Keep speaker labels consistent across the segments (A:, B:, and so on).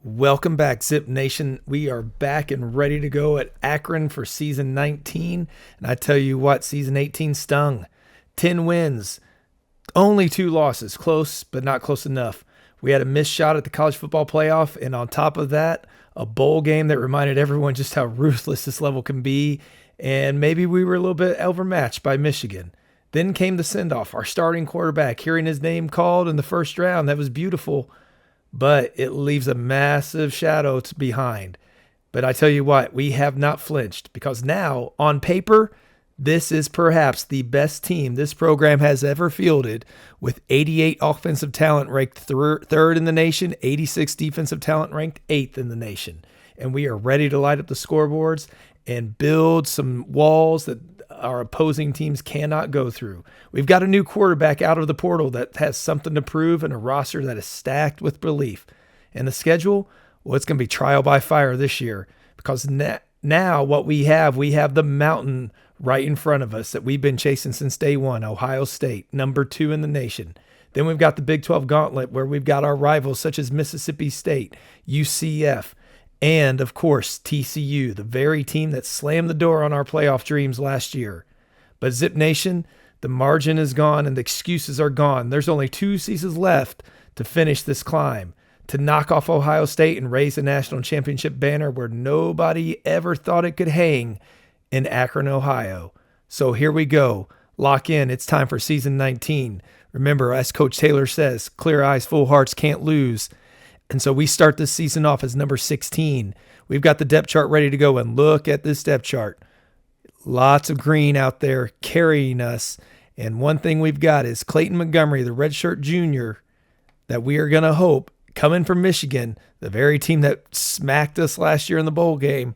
A: Welcome back, Zip Nation. We are back and ready to go at Akron for season 19. And I tell you what, season 18 stung. 10 wins, only 2 losses. Close, but not close enough. We had a missed shot at the college football playoff. And on top of that, a bowl game that reminded everyone just how ruthless this level can be. And maybe we were a little bit overmatched by Michigan. Then came the send-off. Our starting quarterback, hearing his name called in the first round, that was beautiful. But it leaves a massive shadow behind. But I tell you what, we have not flinched because now, on paper, this is perhaps the best team this program has ever fielded, with 88 offensive talent ranked third in the nation, 86 defensive talent ranked 8th in the nation. And we are ready to light up the scoreboards and build some walls that our opposing teams cannot go through. We've got a new quarterback out of the portal that has something to prove and a roster that is stacked with belief. And the schedule, well, it's going to be trial by fire this year because now what we have the mountain right in front of us that we've been chasing since day one, Ohio State, number 2 in the nation. Then we've got the Big 12 gauntlet where we've got our rivals such as Mississippi State, UCF, and, of course, TCU, the very team that slammed the door on our playoff dreams last year. But Zip Nation, the margin is gone and the excuses are gone. There's only 2 seasons left to finish this climb, to knock off Ohio State and raise the national championship banner where nobody ever thought it could hang in Akron, Ohio. So here we go. Lock in. It's time for season 19. Remember, as Coach Taylor says, clear eyes, full hearts can't lose. And so we start this season off as number 16. We've got the depth chart ready to go, and look at this depth chart. Lots of green out there carrying us. And one thing we've got is Clayton Montgomery, the redshirt junior, that we are going to hope, coming from Michigan, the very team that smacked us last year in the bowl game.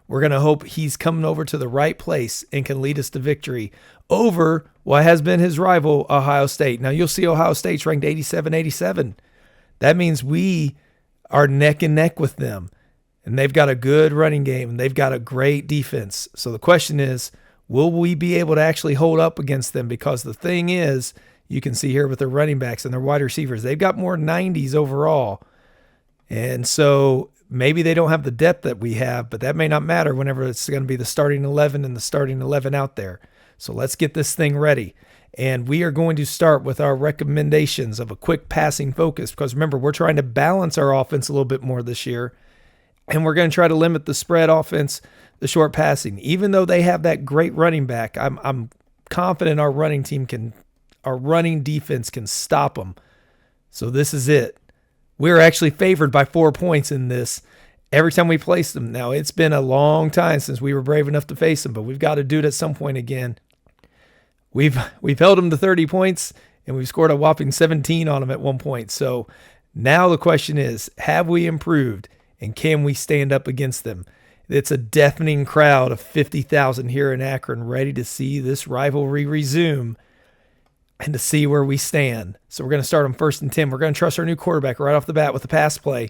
A: We're going to hope he's coming over to the right place and can lead us to victory over what has been his rival, Ohio State. Now, you'll see Ohio State's ranked 87. That means we are neck and neck with them. And they've got a good running game. And they've got a great defense. So the question is, will we be able to actually hold up against them? Because the thing is, you can see here with their running backs and their wide receivers, they've got more 90s overall. And so maybe they don't have the depth that we have, but that may not matter whenever it's going to be the starting 11 and the starting 11 out there. So let's get this thing ready. And we are going to start with our recommendations of a quick passing focus because remember, we're trying to balance our offense a little bit more this year. And we're going to try to limit the spread offense, the short passing. Even though they have that great running back, I'm confident our running defense can stop them. So this is it. We're actually favored by 4 points in this every time we place them. Now, it's been a long time since we were brave enough to face them, but we've got to do it at some point again. We've held them to 30 points, and we've scored a whopping 17 on them at one point. So now the question is, have we improved, and can we stand up against them? It's a deafening crowd of 50,000 here in Akron ready to see this rivalry resume and to see where we stand. So we're going to start on 1st and 10. We're going to trust our new quarterback right off the bat with the pass play,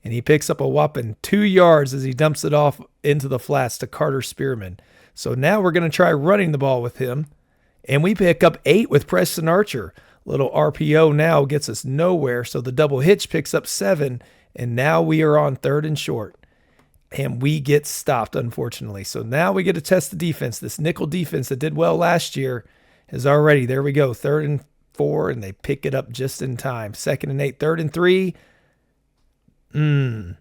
A: and he picks up a whopping 2 yards as he dumps it off into the flats to Carter Spearman. So now we're going to try running the ball with him. And we pick up 8 with Preston Archer. Little RPO now gets us nowhere. So the double hitch picks up 7. And now we are on 3rd and short. And we get stopped, unfortunately. So now we get to test the defense. This nickel defense that did well last year is already, there we go, 3rd and 4. And they pick it up just in time. 2nd and 8, 3rd and 3. And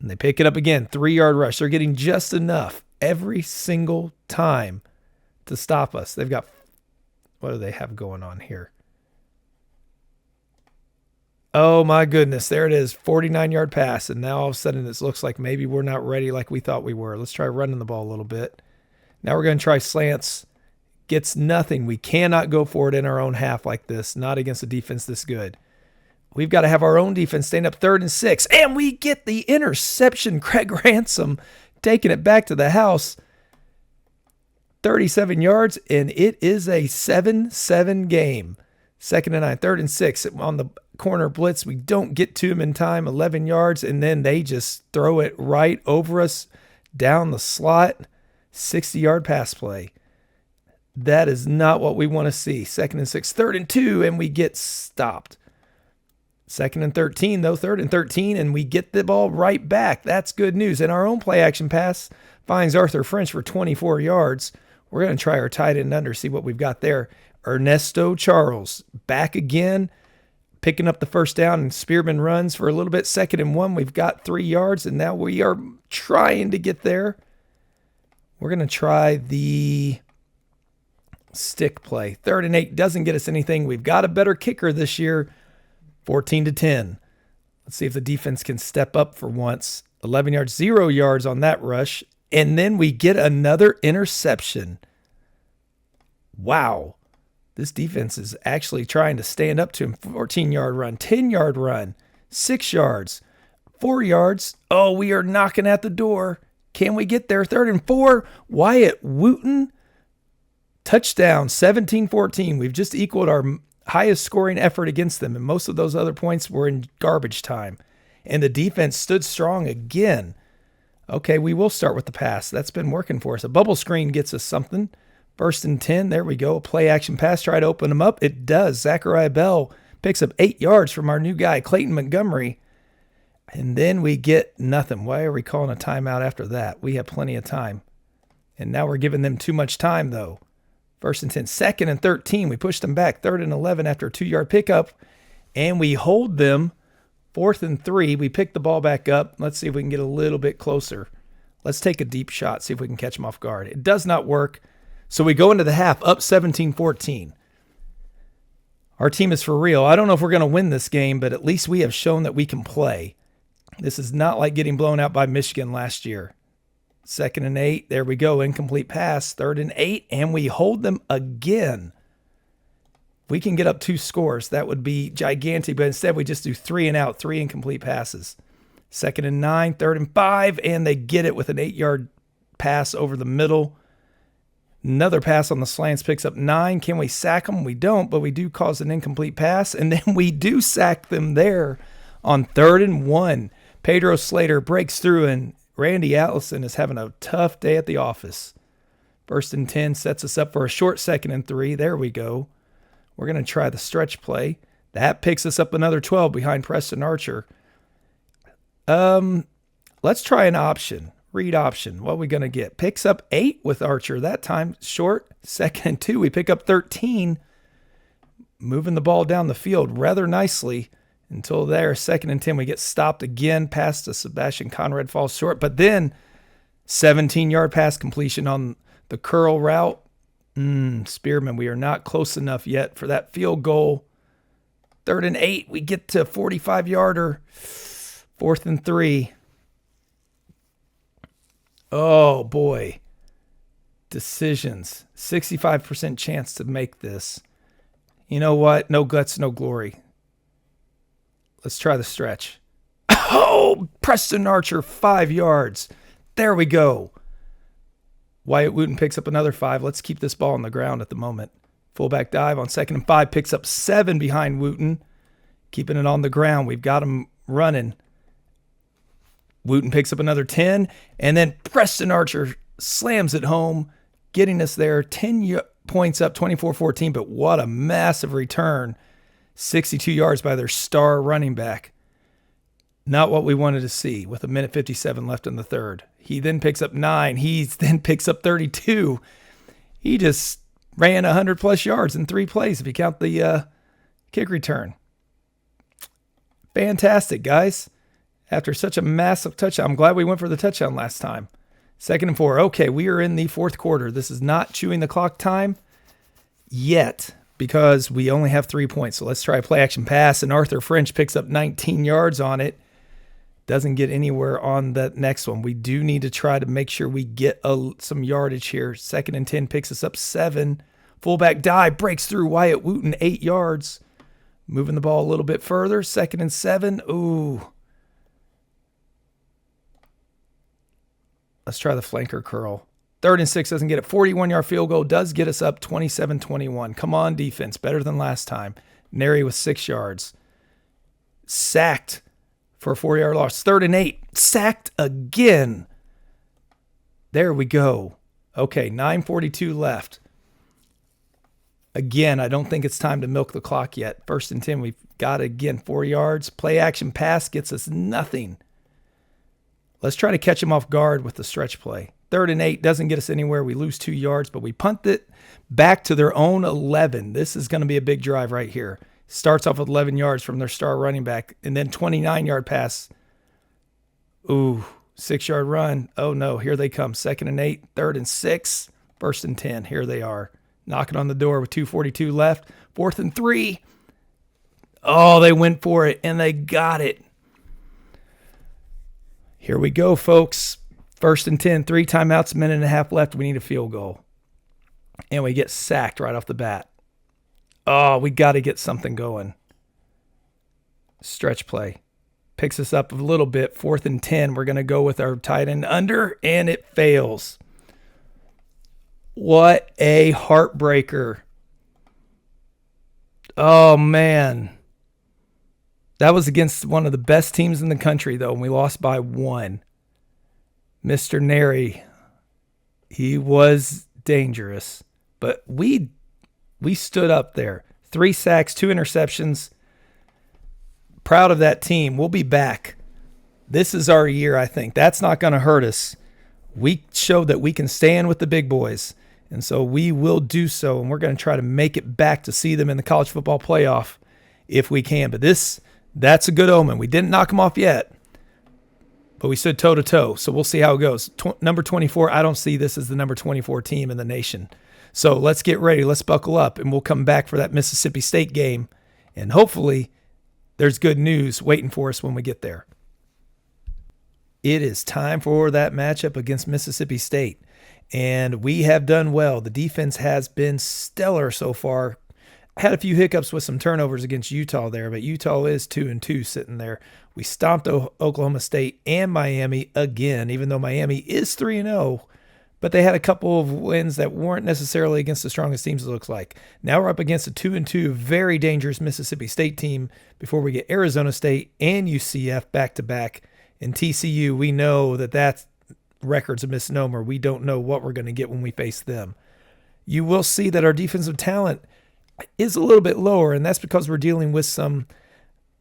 A: they pick it up again. 3-yard rush. They're getting just enough every single time to stop us. They've got, what do they have going on here? Oh my goodness, there it is, 49-yard pass, and now all of a sudden this looks like maybe we're not ready like we thought we were. Let's try running the ball a little bit. Now we're going to try slants. Gets nothing. We cannot go for it in our own half like this, not against a defense this good. We've got to have our own defense stand up 3rd and 6, and we get the interception. Craig Ransom taking it back to the house. 37 yards, and it is a 7-7 game. 2nd and 9, 3rd and 6 on the corner blitz. We don't get to him in time, 11 yards, and then they just throw it right over us down the slot. 60-yard pass play. That is not what we want to see. 2nd and 6, 3rd and 2, and we get stopped. 2nd and 13, though, 3rd and 13, and we get the ball right back. That's good news. And our own play action pass finds Arthur French for 24 yards. We're going to try our tight end under, see what we've got there. Ernesto Charles back again, picking up the first down, and Spearman runs for a little bit. 2nd and 1, we've got 3 yards, and now we are trying to get there. We're going to try the stick play. 3rd and 8 doesn't get us anything. We've got a better kicker this year. 14-10. Let's see if the defense can step up for once. 11 yards, 0 yards on that rush. And then we get another interception. Wow. This defense is actually trying to stand up to him. 14-yard run, 10-yard run, 6 yards, 4 yards. Oh, we are knocking at the door. Can we get there? 3rd and 4. Wyatt Wooten. Touchdown, 17-14. We've just equaled our highest scoring effort against them, and most of those other points were in garbage time. And the defense stood strong again. Okay, we will start with the pass. That's been working for us. A bubble screen gets us something. 1st and 10. There we go. A play action pass. Try to open them up. It does. Zachariah Bell picks up 8 yards from our new guy, Clayton Montgomery. And then we get nothing. Why are we calling a timeout after that? We have plenty of time. And now we're giving them too much time, though. 1st and 10. 2nd and 13. We pushed them back. 3rd and 11 after a 2-yard pickup. And we hold them. 4th and 3. We pick the ball back up. Let's see if we can get a little bit closer. Let's take a deep shot, see if we can catch them off guard. It does not work. So we go into the half up 17-14. Our team is for real. I don't know if we're going to win this game, but at least we have shown that we can play. This is not like getting blown out by Michigan last year. 2nd and 8. There we go. Incomplete pass. 3rd and 8. And we hold them again. We can get up 2 scores. That would be gigantic. But instead, we just do 3 and out. 3 incomplete passes. 2nd and 9. 3rd and 5. And they get it with an 8-yard pass over the middle. Another pass on the slants picks up 9. Can we sack them? We don't, but we do cause an incomplete pass. And then we do sack them there on 3rd and 1. Pedro Slater breaks through, and Randy Allison is having a tough day at the office. 1st and 10 sets us up for a short 2nd and 3. There we go. We're going to try the stretch play. That picks us up another 12 behind Preston Archer. Let's try an option. Read option. What are we going to get? Picks up 8 with Archer. That time short. 2nd and 2. We pick up 13. Moving the ball down the field rather nicely until there. 2nd and 10. We get stopped again. Pass to Sebastian Conrad falls short. But then 17-yard pass completion on the curl route. Spearman, we are not close enough yet for that field goal. 3rd and 8. We get to 45-yarder. 4th and 3. Oh, boy. Decisions. 65% chance to make this. You know what? No guts, no glory. Let's try the stretch. Oh, Preston Archer, 5 yards. There we go. Wyatt Wooten picks up another 5. Let's keep this ball on the ground at the moment. Fullback dive on 2nd and 5. Picks up 7 behind Wooten. Keeping it on the ground. We've got him running. Wooten picks up another 10, and then Preston Archer slams it home, getting us there. 10 points up, 24-14, but what a massive return. 62 yards by their star running back. Not what we wanted to see with 1:57 left in the 3rd. He then picks up 9. He then picks up 32. He just ran 100-plus yards in 3 plays if you count the kick return. Fantastic, guys. After such a massive touchdown. I'm glad we went for the touchdown last time. 2nd and 4. Okay, we are in the 4th quarter. This is not chewing the clock time yet because we only have 3 points. So let's try a play action pass, and Arthur French picks up 19 yards on it. Doesn't get anywhere on that next one. We do need to try to make sure we get some yardage here. 2nd and 10 picks us up 7. Fullback dive breaks through Wyatt Wooten, 8 yards. Moving the ball a little bit further. 2nd and 7. Ooh. Let's try the flanker curl. 3rd and 6 doesn't get it. 41-yard field goal does get us up 27-21. Come on, defense. Better than last time. Neri with 6 yards. Sacked for a 4-yard loss. 3rd and 8. Sacked again. There we go. Okay, 9:42 left. Again, I don't think it's time to milk the clock yet. 1st and 10, we've got, again, 4 yards. Play action pass gets us nothing. Let's try to catch them off guard with the stretch play. 3rd and 8 doesn't get us anywhere. We lose 2 yards, but we punt it back to their own 11. This is going to be a big drive right here. Starts off with 11 yards from their star running back, and then 29-yard pass. Ooh, 6-yard run. Oh, no, here they come. 2nd and 8, 3rd and 6, 1st and 10. Here they are, knocking on the door with 2:42 left. 4th and 3. Oh, they went for it, and they got it. Here we go, folks. 1st and 10, 3 timeouts, minute and a half left. We need a field goal. And we get sacked right off the bat. Oh, we got to get something going. Stretch play. Picks us up a little bit. 4th and 10. We're going to go with our tight end under, and it fails. What a heartbreaker. Oh, man. That was against one of the best teams in the country, though, and we lost by 1. Mr. Neri, he was dangerous. But we stood up there. 3 sacks, 2 interceptions. Proud of that team. We'll be back. This is our year, I think. That's not going to hurt us. We showed that we can stand with the big boys. And so we will do so, and we're going to try to make it back to see them in the college football playoff if we can. But that's a good omen. We didn't knock them off yet, but we stood toe-to-toe, so we'll see how it goes. Number 24, I don't see this as the number 24 team in the nation. So let's get ready. Let's buckle up, and we'll come back for that Mississippi State game, and hopefully there's good news waiting for us when we get there. It is time for that matchup against Mississippi State, and we have done well. The defense has been stellar so far. Had a few hiccups with some turnovers against Utah there, but Utah is 2-2 sitting there. We stomped Oklahoma State and Miami again, even though Miami is 3-0, but they had a couple of wins that weren't necessarily against the strongest teams, it looks like. Now we're up against a 2-2, very dangerous Mississippi State team before we get Arizona State and UCF back-to-back. And TCU, we know that record's a misnomer. We don't know what we're going to get when we face them. You will see that our defensive talent is a little bit lower, and that's because we're dealing with some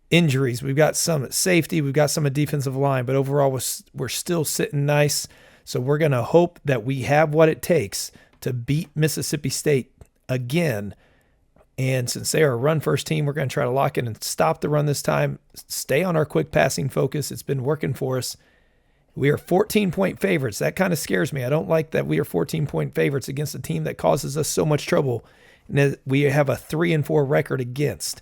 A: injuries. We've got some at safety, we've got some at defensive line, but overall we're still sitting nice. So we're going to hope that we have what it takes to beat Mississippi State again. And since they are a run-first team, we're going to try to lock in and stop the run this time, stay on our quick passing focus. It's been working for us. We are 14-point favorites. That kind of scares me. I don't like that we are 14-point favorites against a team that causes us so much trouble. And we have a 3-4 record against.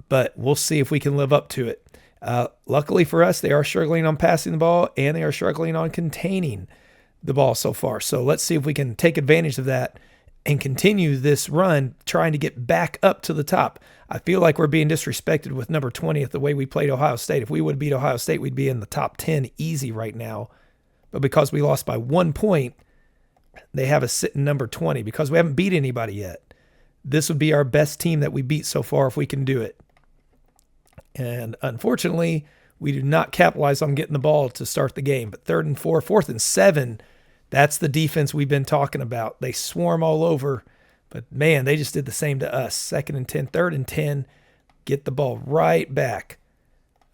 A: But we'll see if we can live up to it. Luckily for us, they are struggling on passing the ball, and they are struggling on containing the ball so far. So let's see if we can take advantage of that and continue this run, trying to get back up to the top. I feel like we're being disrespected with number 20 the way we played Ohio State. If we would beat Ohio State, we'd be in the top 10 easy right now. But because we lost by 1 point, they have us sitting number 20 because we haven't beat anybody yet. This would be our best team that we beat so far if we can do it. And unfortunately, we do not capitalize on getting the ball to start the game. But 3rd and 4, 4th and 7, that's the defense we've been talking about. They swarm all over. But, man, they just did the same to us. 2nd and 10, 3rd and 10, get the ball right back.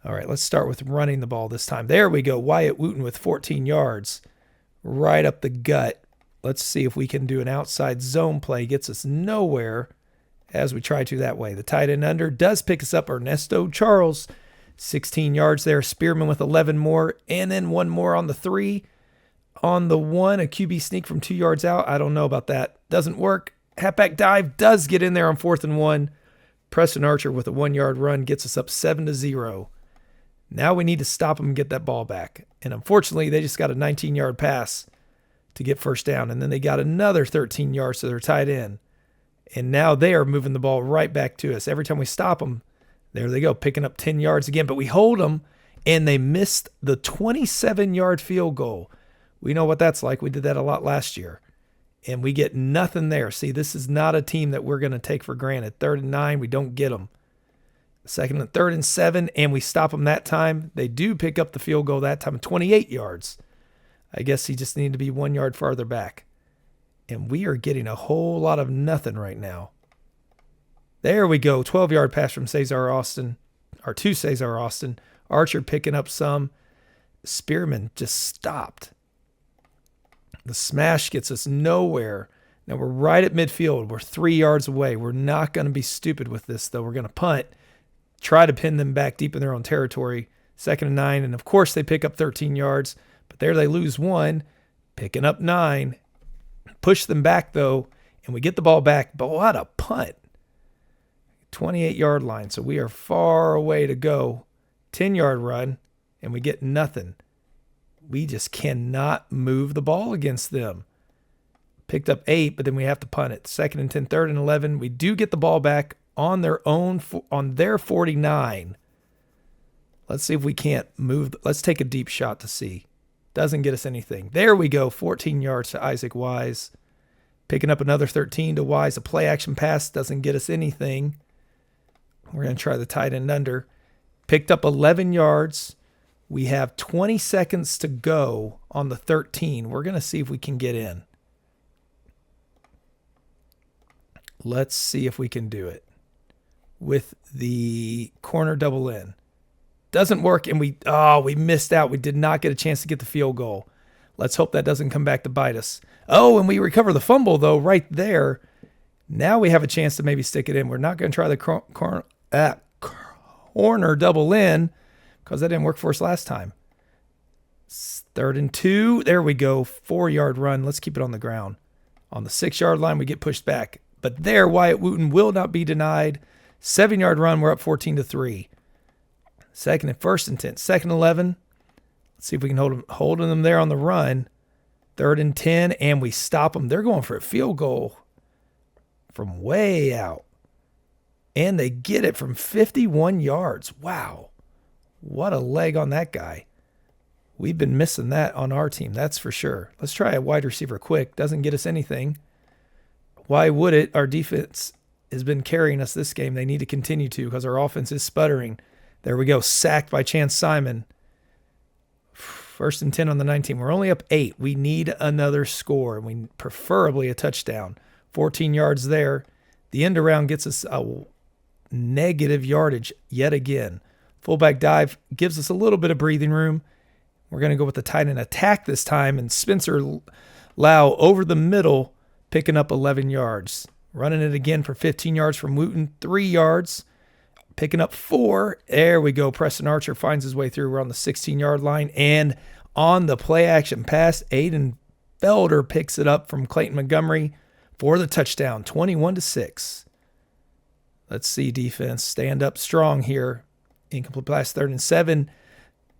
A: All right, let's start with running the ball this time. There we go. Wyatt Wooten with 14 yards right up the gut. Let's see if we can do an outside zone play. Gets us nowhere as we try to that way. The tight end under does pick us up. Ernesto Charles, 16 yards there. Spearman with 11 more, and then 1 more on the 3. On the 1, a QB sneak from 2 yards out. I don't know about that. Doesn't work. Halfback dive does get in there on 4th and 1. Preston Archer with a 1-yard run gets us up 7-0. Now we need to stop them and get that ball back. And unfortunately, they just got a 19-yard pass to get first down. And then they got another 13 yards to their tight end. And now they are moving the ball right back to us. Every time we stop them, there they go, picking up 10 yards again. But we hold them, and they missed the 27-yard field goal. We know what that's like. We did that a lot last year. And we get nothing there. See, this is not a team that we're going to take for granted. 3rd and 9, we don't get them. 2nd and 3rd and 7, and we stop them that time. They do pick up the field goal that time, 28 yards. I guess he just needed to be 1 yard farther back. And we are getting a whole lot of nothing right now. There we go. 12-yard pass from Cesar Austin, or to Cesar Austin. Archer picking up some. Spearman just stopped. The smash gets us nowhere. Now we're right at midfield. We're 3 yards away. We're not going to be stupid with this, though. We're going to punt, try to pin them back deep in their own territory. 2nd and 9, and of course they pick up 13 yards, but there they lose 1, picking up 9. Push them back, though, and we get the ball back. But what a punt. 28-yard line, so we are far away to go. 10-yard run, and we get nothing. We just cannot move the ball against them. Picked up 8, but then we have to punt it. 2nd and 10, 3rd and 11. We do get the ball back on their 49. Let's see if we can't move. Let's take a deep shot to see. Doesn't get us anything. There we go. 14 yards to Isaac Wise. Picking up another 13 to Wise. A play action pass doesn't get us anything. We're going to try the tight end under. Picked up 11 yards. We have 20 seconds to go on the 13. We're going to see if we can get in. Let's see if we can do it with the corner double in. Doesn't work, and we missed out. We did not get a chance to get the field goal. Let's hope that doesn't come back to bite us. Oh, and we recover the fumble, though, right there. Now we have a chance to maybe stick it in. We're not going to try the corner double in because that didn't work for us last time. 3rd and 2. There we go. 4-yard run. Let's keep it on the ground. On the 6-yard line, we get pushed back. But there, Wyatt Wooten will not be denied. 7-yard run. We're up 14-3. 2nd and 1st and 10. 2nd and 11. Let's see if we can hold them there on the run. 3rd and 10, and we stop them. They're going for a field goal from way out. And they get it from 51 yards. Wow. What a leg on that guy. We've been missing that on our team, that's for sure. Let's try a wide receiver quick. Doesn't get us anything. Why would it? Our defense has been carrying us this game. They need to continue to because our offense is sputtering. There we go. Sacked by Chance Simon. 1st and 10 on the 19. We're only up 8. We need another score, and we preferably a touchdown. 14 yards there. The end around gets us a negative yardage yet again. Fullback dive gives us a little bit of breathing room. We're going to go with the tight end attack this time, and Spencer Lau over the middle, picking up 11 yards. Running it again for 15 yards from Wooten, 3 yards. Picking up 4. There we go. Preston Archer finds his way through. We're on the 16-yard line. And on the play action pass, Aiden Felder picks it up from Clayton Montgomery for the touchdown, 21-6. Let's see defense stand up strong here. Incomplete pass, 3rd and 7.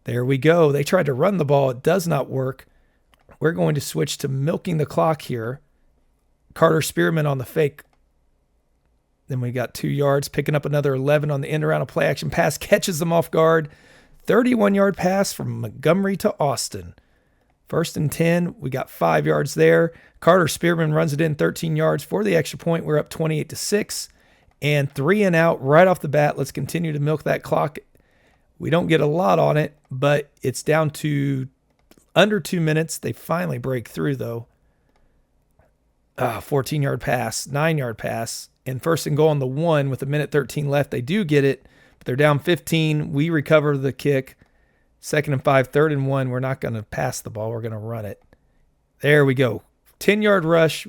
A: There we go. They tried to run the ball. It does not work. We're going to switch to milking the clock here. Carter Spearman on the fake. Then we got 2 yards, picking up another 11 on the end around a play action pass, catches them off guard. 31-yard pass from Montgomery to Austin. 1st and 10, we got 5 yards there. Carter Spearman runs it in 13 yards for the extra point. We're up 28-6 and 3 and out right off the bat. Let's continue to milk that clock. We don't get a lot on it, but it's down to under 2 minutes. They finally break through, though. 14-yard pass, 9-yard pass, and 1st and goal on the 1 with 1:13 left. They do get it, but they're down 15. We recover the kick. 2nd and 5, 3rd and 1. We're not going to pass the ball. We're going to run it. There we go. 10-yard rush.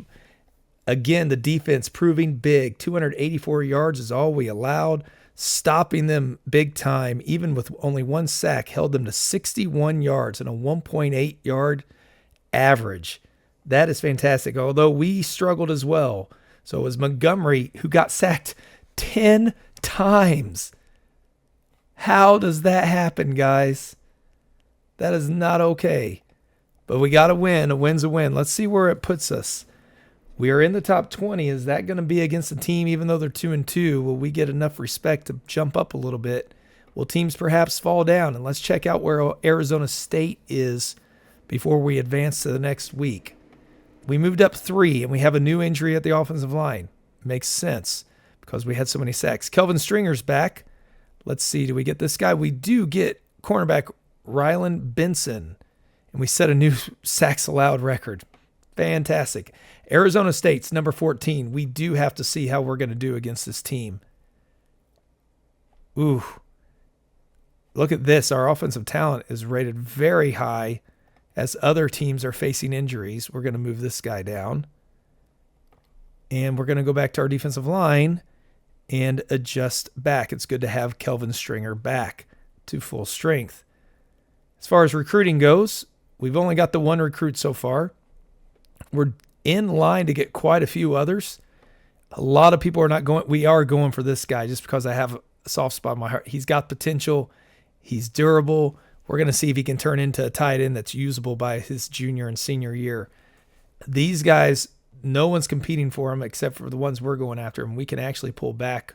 A: Again, the defense proving big. 284 yards is all we allowed. Stopping them big time, even with only 1 sack, held them to 61 yards and a 1.8 yard average. That is fantastic, although we struggled as well. So it was Montgomery who got sacked 10 times. How does that happen, guys? That is not okay. But we got to win. A win's a win. Let's see where it puts us. We are in the top 20. Is that going to be against a team, even though they're 2-2? Will we get enough respect to jump up a little bit? Will teams perhaps fall down? And let's check out where Arizona State is before we advance to the next week. We moved up 3, and we have a new injury at the offensive line. Makes sense because we had so many sacks. Kelvin Stringer's back. Let's see. Do we get this guy? We do get cornerback Rylan Benson, and we set a new sacks allowed record. Fantastic. Arizona State's number 14. We do have to see how we're going to do against this team. Ooh. Look at this. Our offensive talent is rated very high as other teams are facing injuries. We're going to move this guy down. And we're going to go back to our defensive line and adjust back. It's good to have Kelvin Stringer back to full strength. As far as recruiting goes, we've only got the one recruit so far. We're in line to get quite a few others. A lot of people are not going. We are going for this guy just because I have a soft spot in my heart. He's got potential. He's durable. We're going to see if he can turn into a tight end that's usable by his junior and senior year. These guys, no one's competing for them except for the ones we're going after, and we can actually pull back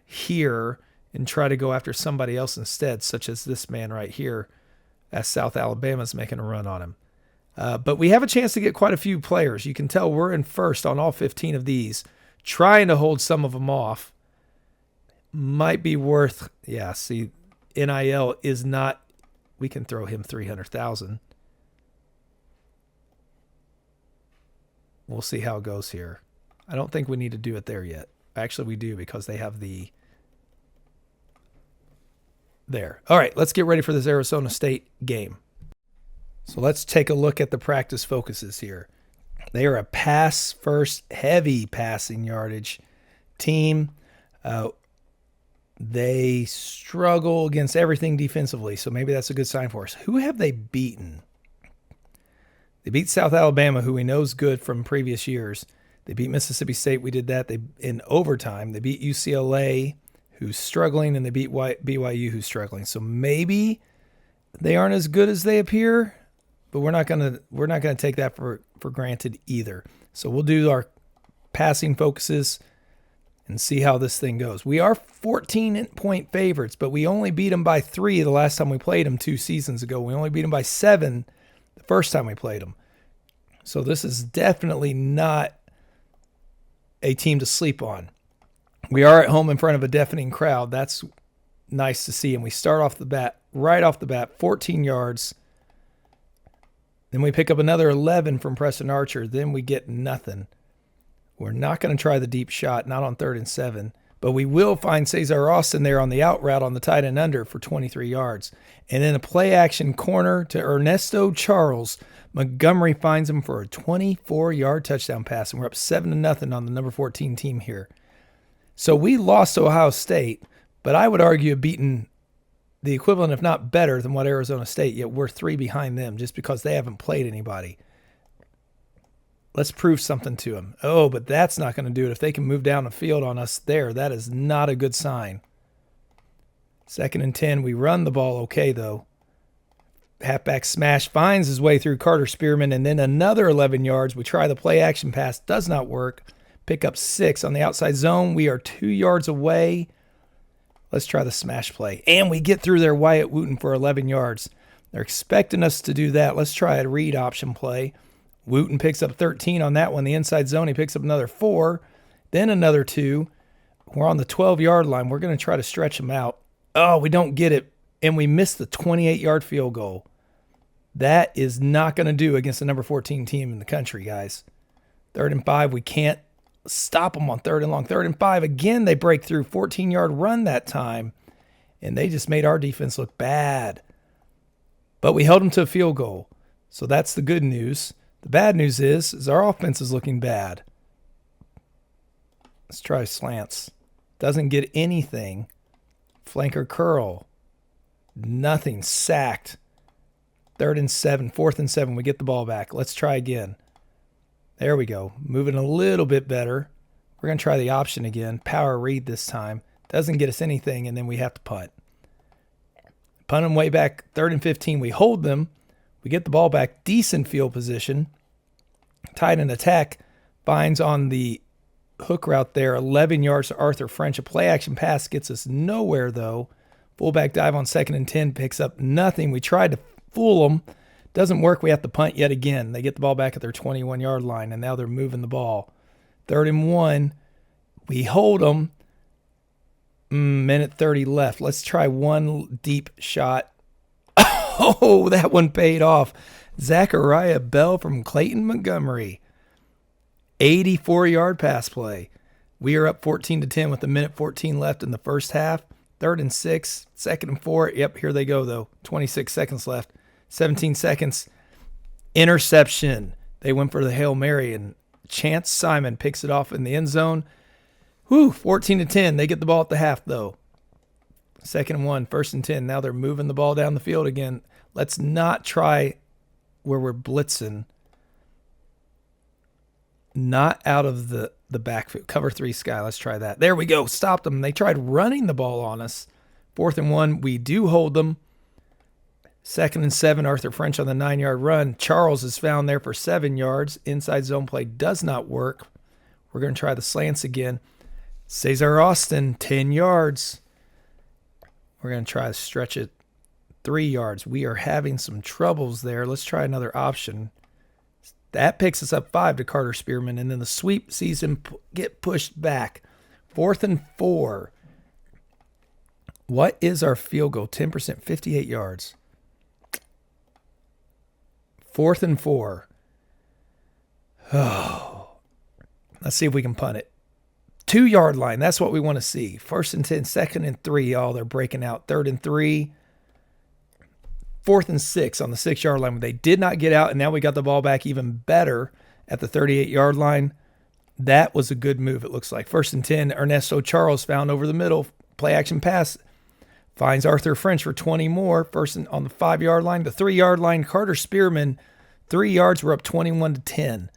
A: here and try to go after somebody else instead, such as this man right here, as South Alabama's making a run on him. But we have a chance to get quite a few players. You can tell we're in first on all 15 of these, trying to hold some of them off. Might be worth, yeah, see, NIL is not, we can throw him $300,000. We'll see how it goes here. I don't think we need to do it there yet. Actually, we do because they have the there. All right, let's get ready for this Arizona State game. So let's take a look at the practice focuses here. They are a pass-first, heavy passing yardage team. They struggle against everything defensively, so maybe that's a good sign for us. Who have they beaten? They beat South Alabama, who we know is good from previous years. They beat Mississippi State. We did that in overtime. They beat UCLA, who's struggling, and they beat BYU, who's struggling. So maybe they aren't as good as they appear, but we're not gonna take that for granted either. So we'll do our passing focuses and see how this thing goes. We are 14-point favorites, but we only beat them by 3 the last time we played them 2 seasons ago. We only beat them by 7 the first time we played them. So this is definitely not a team to sleep on. We are at home in front of a deafening crowd. That's nice to see. And we start off the bat, right off the bat, 14 yards. Then we pick up another 11 from Preston Archer. Then we get nothing. We're not going to try the deep shot, not on 3rd and 7. But we will find Cesar Austin there on the out route on the tight end under for 23 yards. And then a play-action corner to Ernesto Charles. Montgomery finds him for a 24-yard touchdown pass. And we're up 7-0 on the number 14 team here. So we lost to Ohio State, but I would argue have beaten the equivalent, if not better, than what Arizona State, yet we're 3 behind them just because they haven't played anybody. Let's prove something to them. Oh, but that's not going to do it. If they can move down the field on us there, that is not a good sign. 2nd and 10, we run the ball okay, though. Halfback smash finds his way through Carter Spearman, and then another 11 yards. We try the play-action pass. Does not work. Pick up 6 on the outside zone. We are 2 yards away. Let's try the smash play. And we get through there, Wyatt Wooten for 11 yards. They're expecting us to do that. Let's try a read option play. Wooten picks up 13 on that one. The inside zone, he picks up another 4. Then another 2. We're on the 12-yard line. We're going to try to stretch them out. Oh, we don't get it. And we missed the 28-yard field goal. That is not going to do against the number 14 team in the country, guys. 3rd and 5, we can't stop them on 3rd and long. 3rd and 5, again, they break through. 14-yard run that time. And they just made our defense look bad. But we held them to a field goal. So that's the good news. The bad news is our offense is looking bad. Let's try slants. Doesn't get anything. Flanker curl. Nothing. Sacked. 3rd and 7. 4th and 7. We get the ball back. Let's try again. There we go. Moving a little bit better. We're going to try the option again. Power read this time. Doesn't get us anything, and then we have to punt. Punt them way back. 3rd and 15. We hold them. We get the ball back. Decent field position. Tight end attack. Finds on the hook route there. 11 yards to Arthur French. A play-action pass gets us nowhere, though. Fullback dive on 2nd and 10. Picks up nothing. We tried to fool them. Doesn't work. We have to punt yet again. They get the ball back at their 21-yard line, and now they're moving the ball. 3rd and 1. We hold them. Minute 30 left. Let's try one deep shot. Oh, that one paid off. Zachariah Bell from Clayton Montgomery. 84-yard pass play. We are up 14-10 with 1:14 left in the first half. 3rd and 6, 2nd and 4. Yep, here they go, though. 26 seconds left. 17 seconds. Interception. They went for the Hail Mary, and Chance Simon picks it off in the end zone. 14-10. They get the ball at the half, though. 2nd and 1, 1st and 10. Now they're moving the ball down the field again. Let's not try where we're blitzing. Not out of the backfield. Cover 3 sky. Let's try that. There we go. Stopped them. They tried running the ball on us. 4th and 1. We do hold them. 2nd and 7. Arthur French on the 9-yard run. Charles is found there for 7 yards. Inside zone play does not work. We're going to try the slants again. Cesar Austin, 10 yards. We're going to try to stretch it 3 yards. We are having some troubles there. Let's try another option. That picks us up 5 to Carter Spearman, and then the sweep sees him get pushed back. 4th and 4. What is our field goal? 10%, 58 yards. 4th and 4. Oh. Let's see if we can punt it. 2-yard line. That's what we want to see. 1st and 10, 2nd and 3. Oh, they're breaking out. 3rd and 3. 4th and 6 on the 6-yard line. They did not get out, and now we got the ball back even better at the 38-yard line. That was a good move, it looks like. 1st and 10, Ernesto Charles found over the middle. Play action pass. Finds Arthur French for 20 more. 1st on the 5-yard line. The 3-yard line, Carter Spearman, 3 yards. We're up 21-10.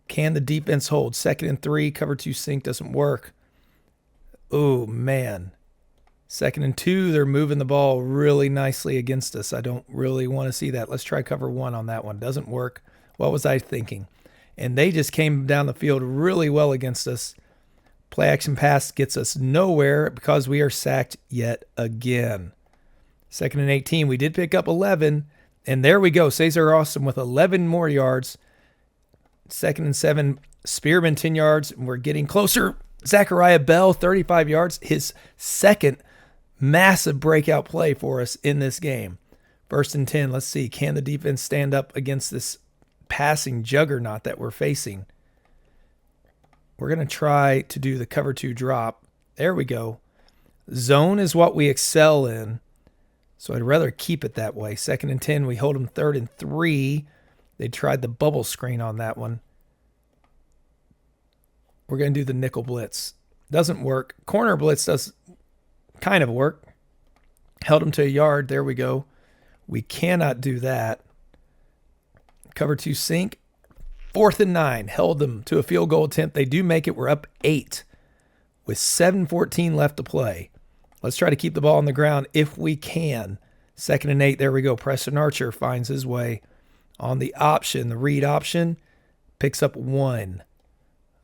A: Can the defense hold? 2nd and 3, cover 2 sink doesn't work. Oh, man. 2nd and 2, they're moving the ball really nicely against us. I don't really want to see that. Let's try cover 1 on that one. Doesn't work. What was I thinking? And they just came down the field really well against us. Play action pass gets us nowhere because we are sacked yet again. 2nd and 18, we did pick up 11. And there we go. Cesar Austin with 11 more yards. 2nd and 7, Spearman 10 yards. And we're getting closer. Zachariah Bell, 35 yards. His second massive breakout play for us in this game. 1st and 10. Let's see. Can the defense stand up against this passing juggernaut that we're facing? We're going to try to do the cover 2 drop. There we go. Zone is what we excel in. So I'd rather keep it that way. 2nd and 10. We hold them 3rd and 3. They tried the bubble screen on that one. We're going to do the nickel blitz. Doesn't work. Corner blitz does kind of work. Held them to a yard. There we go. We cannot do that. Cover 2 sink. 4th and 9. Held them to a field goal attempt. They do make it. We're up 8 with 7:14 left to play. Let's try to keep the ball on the ground if we can. 2nd and 8. There we go. Preston Archer finds his way on the option. The read option picks up 1.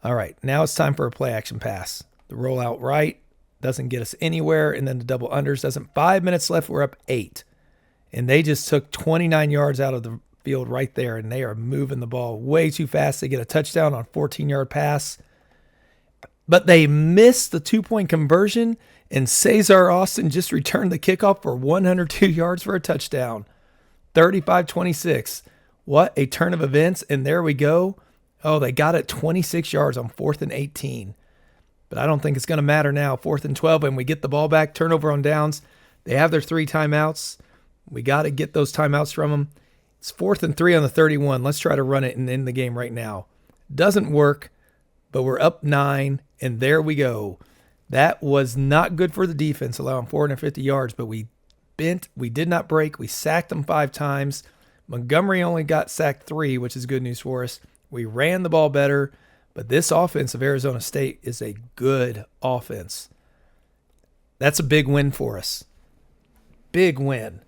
A: All right, now it's time for a play action pass. The rollout right doesn't get us anywhere, and then the double unders doesn't. 5 minutes left, we're up 8. And they just took 29 yards out of the field right there, and they are moving the ball way too fast. They get a touchdown on a 14-yard pass. But they missed the 2-point conversion, and Cesar Austin just returned the kickoff for 102 yards for a touchdown. 35-26. What a turn of events, and there we go. Oh, they got it 26 yards on 4th and 18. But I don't think it's going to matter now. 4th and 12, and we get the ball back. Turnover on downs. They have their 3 timeouts. We got to get those timeouts from them. It's 4th and 3 on the 31. Let's try to run it and end the game right now. Doesn't work, but we're up 9, and there we go. That was not good for the defense, allowing 450 yards, but we bent. We did not break. We sacked them 5 times. Montgomery only got sacked 3, which is good news for us. We ran the ball better, but this offense of Arizona State is a good offense. That's a big win for us. Big win.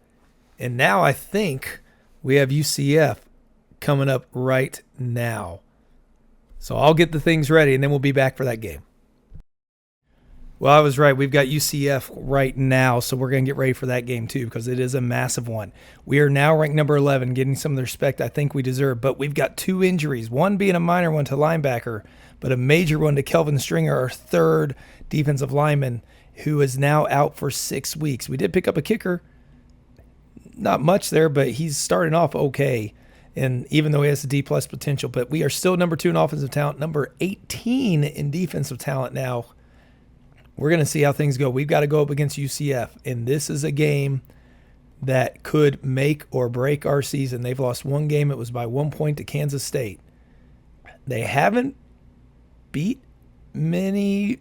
A: And now I think we have UCF coming up right now. So I'll get the things ready, and then we'll be back for that game. Well, I was right. We've got UCF right now, so we're going to get ready for that game too because it is a massive one. We are now ranked number 11, getting some of the respect I think we deserve, but we've got 2 injuries, one being a minor one to linebacker, but a major one to Kelvin Stringer, our 3rd defensive lineman, who is now out for 6 weeks. We did pick up a kicker. not much there, but he's starting off okay. And even though he has a D plus potential, but we are still number 2 in offensive talent, number 18 in defensive talent now. We're going to see how things go. We've got to go up against UCF, and this is a game that could make or break our season. They've lost one game. It was by 1 point to Kansas State. They haven't beat many,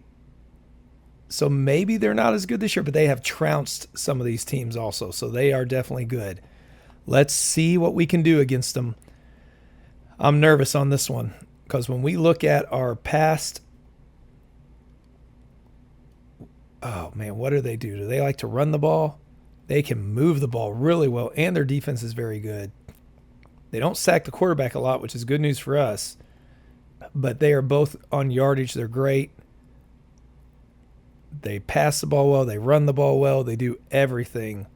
A: so maybe they're not as good this year, but they have trounced some of these teams also, so they are definitely good. Let's see what we can do against them. I'm nervous on this one because when we look at our past, oh man, what do? Do they like to run the ball? They can move the ball really well, and their defense is very good. They don't sack the quarterback a lot, which is good news for us, but they are both on yardage. They're great. They pass the ball well. They run the ball well. They do everything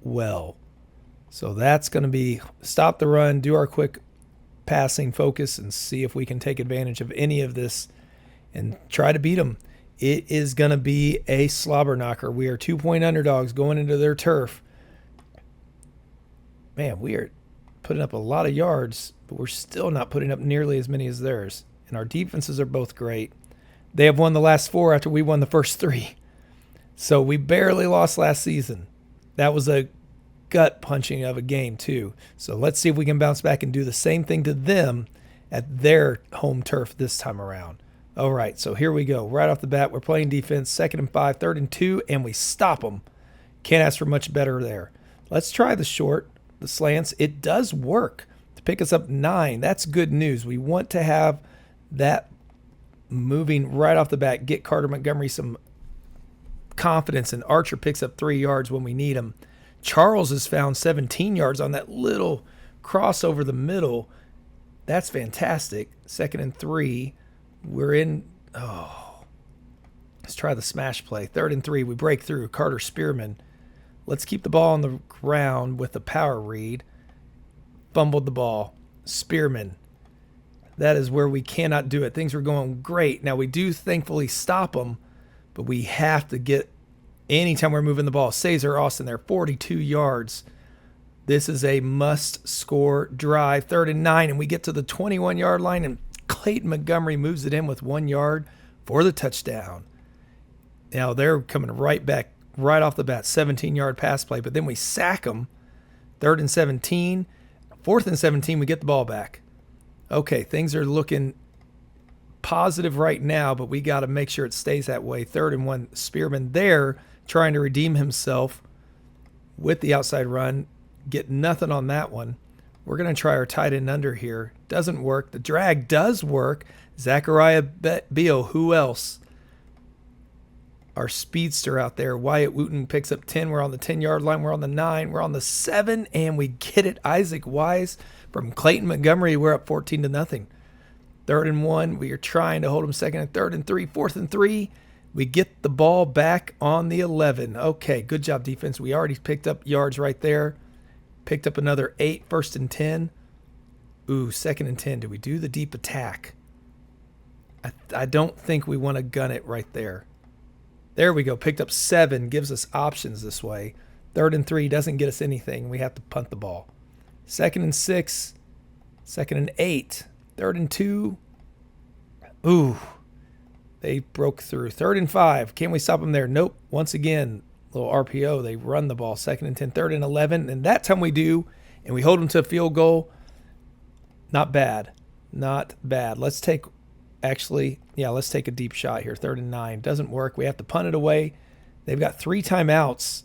A: well. So that's going to be stop the run, do our quick passing focus, and see if we can take advantage of any of this and try to beat them. It is going to be a slobber knocker. We are 2-point underdogs going into their turf. Man, we are putting up a lot of yards, but we're still not putting up nearly as many as theirs. And our defenses are both great. They have won the last 4 after we won the first 3. So we barely lost last season. That was a gut punching of a game too. So let's see if we can bounce back and do the same thing to them at their home turf this time around. All right, so here we go. Right off the bat, we're playing defense, 2nd and 5, 3rd and 2, and we stop them. Can't ask for much better there. Let's try the short, the slants. It does work to pick us up 9. That's good news. We want to have that moving right off the bat, get Carter Montgomery some confidence, and Archer picks up 3 yards when we need him. Charles has found 17 yards on that little cross over the middle. That's fantastic. 2nd and 3. We're in. Oh, let's try the smash play. 3rd and 3. We break through. Carter Spearman. Let's keep the ball on the ground with the power read. Fumbled the ball. Spearman. That is where we cannot do it. Things were going great. Now, we do thankfully stop them, but we have to get, anytime we're moving the ball, Cesar Austin there, 42 yards. This is a must-score drive. 3rd and 9, and we get to the 21-yard line, and Clayton Montgomery moves it in with 1 yard for the touchdown. Now, they're coming right back, right off the bat, 17-yard pass play, but then we sack them. 3rd and 17. 4th and 17, we get the ball back. Okay, things are looking positive right now, but we got to make sure it stays that way. 3rd and 1, Spearman there trying to redeem himself with the outside run. Get nothing on that one. We're going to try our tight end under here. Doesn't work. The drag does work. Zachariah Beal, who else? Our speedster out there. Wyatt Wooten picks up 10. We're on the 10-yard line. We're on the 9. We're on the 7, and we get it. Isaac Wise from Clayton Montgomery. We're up 14-0. 3rd and 1. We are trying to hold them 2nd and 3rd and 3. 4th and 3. We get the ball back on the 11. Okay, good job, defense. We already picked up yards right there. Picked up another 8. 1st and 10. Ooh, 2nd and 10. Do we do the deep attack? I don't think we want to gun it right there. There we go. Picked up 7. Gives us options this way. 3rd and 3 doesn't get us anything. We have to punt the ball. 2nd and 6. 2nd and 8. 3rd and 2. Ooh. They broke through. 3rd and 5. Can we stop them there? Nope. Once again, little RPO. They run the ball. 2nd and 10. 3rd and 11. And that time we do. And we hold them to a field goal. Not bad. Not bad. Let's take a deep shot here. 3rd and 9. Doesn't work. We have to punt it away. They've got 3 timeouts.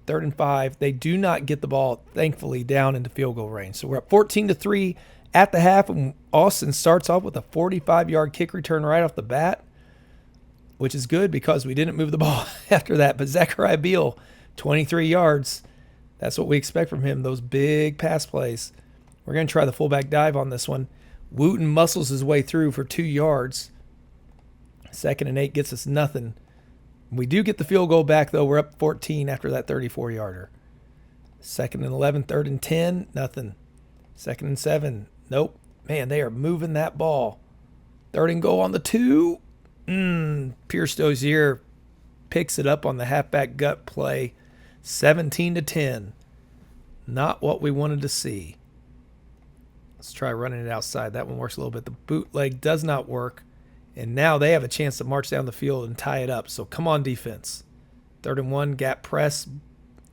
A: 3rd and 5. They do not get the ball, thankfully, down into field goal range. So we're up 14-3 at the half. And Austin starts off with a 45-yard kick return right off the bat, which is good because we didn't move the ball after that. But Zachariah Beal, 23 yards. That's what we expect from him, those big pass plays. We're going to try the fullback dive on this one. Wooten muscles his way through for 2 yards. 2nd and 8 gets us nothing. We do get the field goal back, though. We're up 14 after that 34-yarder. 2nd and 11, 3rd and 10, nothing. 2nd and 7, nope. Man, they are moving that ball. 3rd and goal on the 2. Pierce Dozier picks it up on the halfback gut play. 17-10. Not what we wanted to see. Let's try running it outside. That one works a little bit. The bootleg does not work. And now they have a chance to march down the field and tie it up. So come on, defense. 3rd and 1, gap press.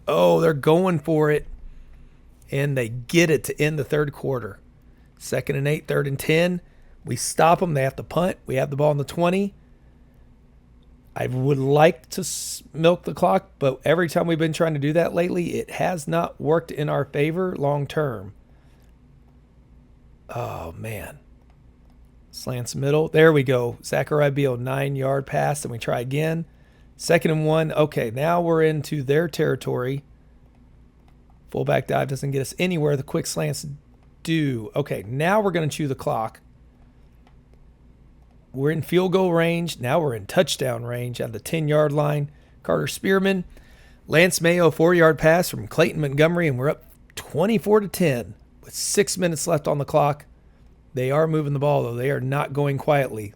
A: Oh, they're going for it. And they get it to end the third quarter. 2nd and 8, 3rd and 10. We stop them. They have to punt. We have the ball in the 20. I would like to milk the clock, but every time we've been trying to do that lately, it has not worked in our favor long term. Oh, man. Slants middle. There we go. Zachariah Beal, 9-yard pass, and we try again. 2nd and 1. Okay, now we're into their territory. Fullback dive doesn't get us anywhere. The quick slants do. Okay, now we're going to chew the clock. We're in field goal range. Now we're in touchdown range at the 10-yard line. Carter Spearman. Lance Mayo, 4-yard pass from Clayton Montgomery, and we're up 24-10 with 6 minutes left on the clock. They are moving the ball, though. They are not going quietly.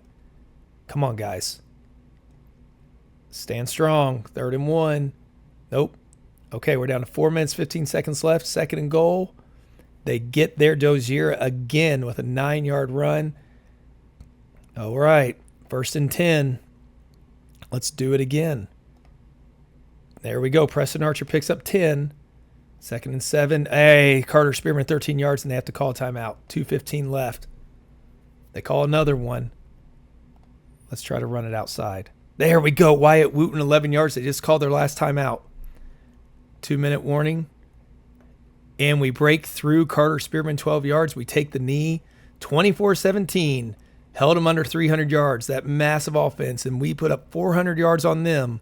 A: Come on, guys. Stand strong. 3rd and 1. Nope. Okay, we're down to 4 minutes, 15 seconds left. 2nd and goal. They get their Dozier again with a 9-yard run. All right, 1st and 10. Let's do it again. There we go. Preston Archer picks up 10. 2nd and 7. Hey, Carter Spearman, 13 yards, and they have to call a timeout. 2:15 left. They call another one. Let's try to run it outside. There we go. Wyatt Wooten, 11 yards. They just called their last timeout. 2-minute warning. And we break through. Carter Spearman, 12 yards. We take the knee. 24-17. Held them under 300 yards. That massive offense. And we put up 400 yards on them.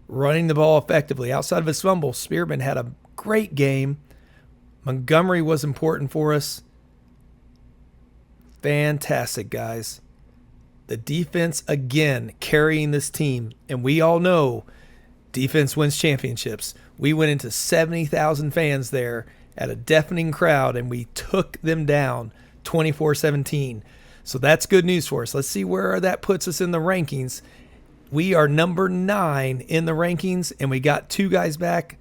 A: Running the ball effectively. Outside of his fumble, Spearman had a great game. Montgomery was important for us. Fantastic, guys. The defense, again, carrying this team. And we all know defense wins championships. We went into 70,000 fans there at a deafening crowd, and we took them down 24-17. So that's good news for us. Let's see where that puts us in the rankings. We are number 9 in the rankings, and we got 2 guys back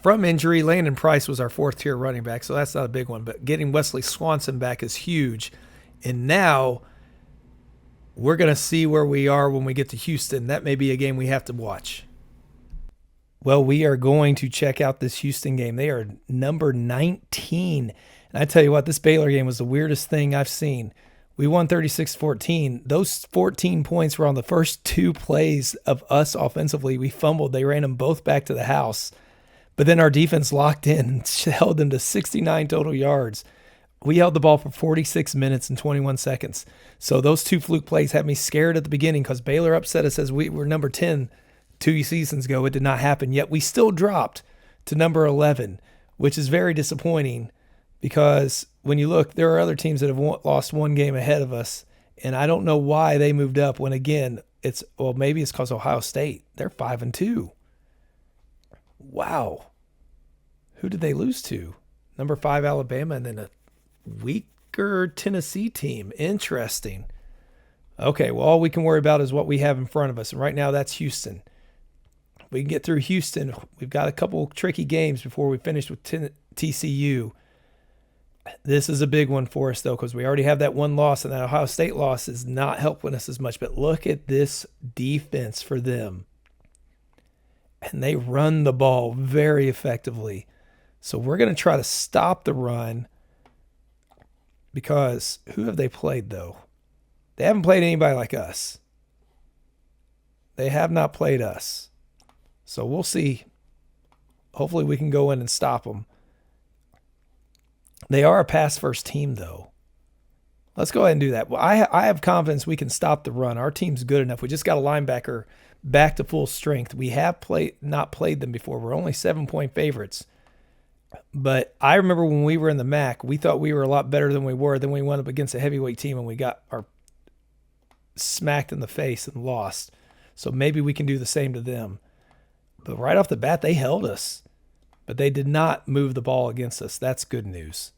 A: from injury. Landon Price was our 4th-tier running back, so that's not a big one. But getting Wesley Swanson back is huge. And now we're going to see where we are when we get to Houston. That may be a game we have to watch. Well, we are going to check out this Houston game. They are number 19. And I tell you what, this Baylor game was the weirdest thing I've seen. We won 36-14. Those 14 points were on the first 2 plays of us offensively. We fumbled. They ran them both back to the house. But then our defense locked in and held them to 69 total yards. We held the ball for 46 minutes and 21 seconds. So those 2 fluke plays had me scared at the beginning because Baylor upset us as we were number 10 2 seasons ago. It did not happen, yet we still dropped to number 11, which is very disappointing because when you look, there are other teams that have lost 1 game ahead of us, and I don't know why they moved up when, again, maybe it's because Ohio State. They're 5-2. Wow. Who did they lose to? Number 5 Alabama, and then a weaker Tennessee team. Interesting. Okay, well, all we can worry about is what we have in front of us, and right now that's Houston. If we can get through Houston, we've got a couple tricky games before we finish with TCU. This is a big one for us, though, because we already have that 1 loss, and that Ohio State loss is not helping us as much. But look at this defense for them. And they run the ball very effectively. So we're going to try to stop the run because who have they played, though? They haven't played anybody like us. They have not played us. So we'll see. Hopefully we can go in and stop them. They are a pass-first team, though. Let's go ahead and do that. Well, I have confidence we can stop the run. Our team's good enough. We just got a linebacker back to full strength. We have not played them before. We're only 7-point favorites. But I remember when we were in the MAC, we thought we were a lot better than we were. Then we went up against a heavyweight team, and we got our smacked in the face and lost. So maybe we can do the same to them. But right off the bat, they held us. But they did not move the ball against us. That's good news.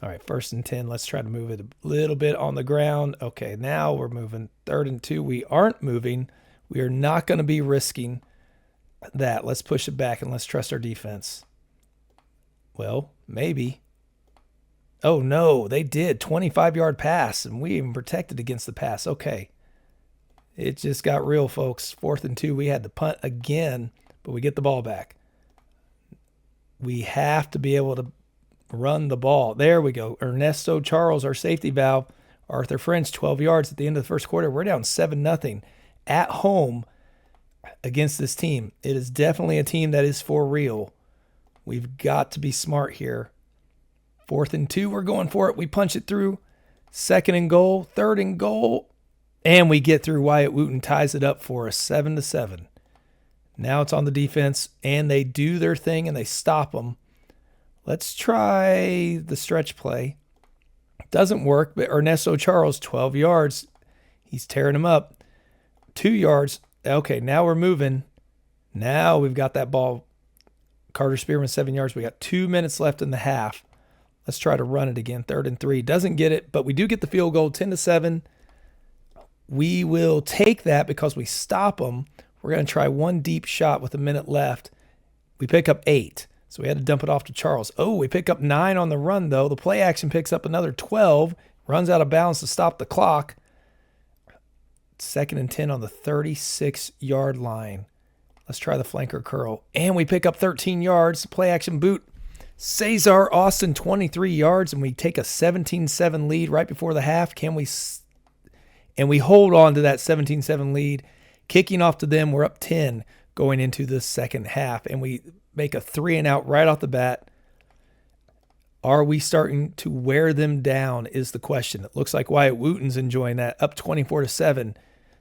A: All right, 1st and 10. Let's try to move it a little bit on the ground. Okay, now we're moving 3rd and 2. We aren't moving. We are not going to be risking that. Let's push it back and let's trust our defense. Well, maybe. Oh, no, they did. 25-yard pass, and we even protected against the pass. Okay. It just got real, folks. 4th and 2. We had to punt again, but we get the ball back. We have to be able to run the ball. There we go. Ernesto Charles, our safety valve. Arthur French, 12 yards at the end of the first quarter. We're down 7-0 at home against this team. It is definitely a team that is for real. We've got to be smart here. 4th and 2, we're going for it. We punch it through. 2nd and goal, 3rd and goal, and we get through. Wyatt Wooten ties it up for us, 7-7. Now it's on the defense, and they do their thing, and they stop them. Let's try the stretch play. Doesn't work, but Ernesto Charles, 12 yards. He's tearing him up. 2 yards. Okay, now we're moving. Now we've got that ball. Carter Spearman, 7 yards. We got 2 minutes left in the half. Let's try to run it again. 3rd and 3. Doesn't get it, but we do get the field goal, 10-7. We will take that because we stop them. We're going to try one deep shot with a minute left. We pick up 8. So we had to dump it off to Charles. Oh, we pick up 9 on the run, though. The play action picks up another 12. Runs out of bounds to stop the clock. 2nd and 10 on the 36-yard line. Let's try the flanker curl. And we pick up 13 yards. Play action boot. Cesar Austin, 23 yards, and we take a 17-7 lead right before the half. And we hold on to that 17-7 lead. Kicking off to them, we're up 10 going into the second half. And we make a 3-and-out right off the bat. Are we starting to wear them down is the question. It looks like Wyatt Wooten's enjoying that. Up 24-7.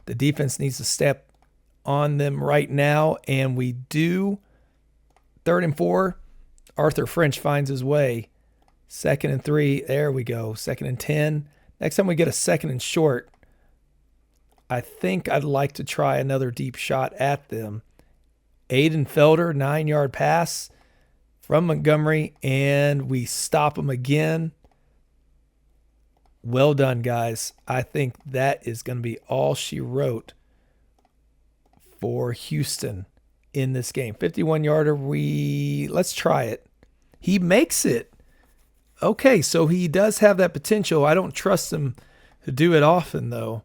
A: The defense needs to step on them right now, and we do. 3rd and 4. Arthur French finds his way. 2nd and 3. There we go. 2nd and 10. Next time we get a 2nd and short, I think I'd like to try another deep shot at them. Aiden Felder, 9-yard pass from Montgomery, and we stop him again. Well done, guys. I think that is going to be all she wrote for Houston in this game. 51-yarder, let's try it. He makes it. Okay, so he does have that potential. I don't trust him to do it often, though.